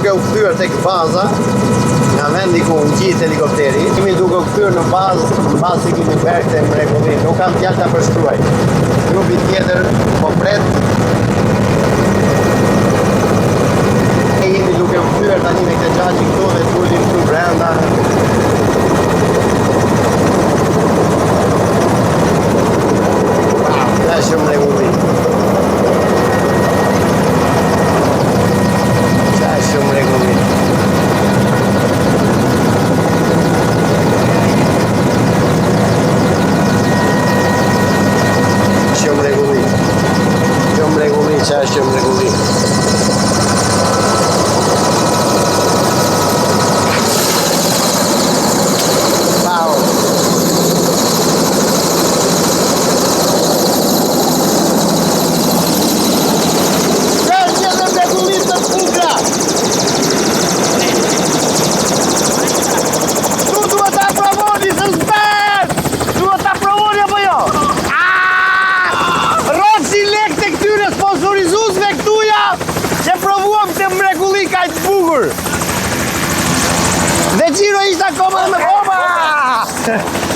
duke u kthyer tek baza, nga vendi ku ngjit helikopteri, kemi duke u kthyer në bazë se kemi bërë këtë mrekulli. Nuk kam fjalë ta përshkruaj. Grupi tjetër po pret. E jemi duke u kthyer tani me këtë xhaxhi këtu dhe tulim këtu brenda. Shumë mrekulli. Shumë mrekulli. Shumë mrekulli. Shumë mrekulli, qa është shumë mrekulli. Dhe gjiro ishte akoma dhe me oba!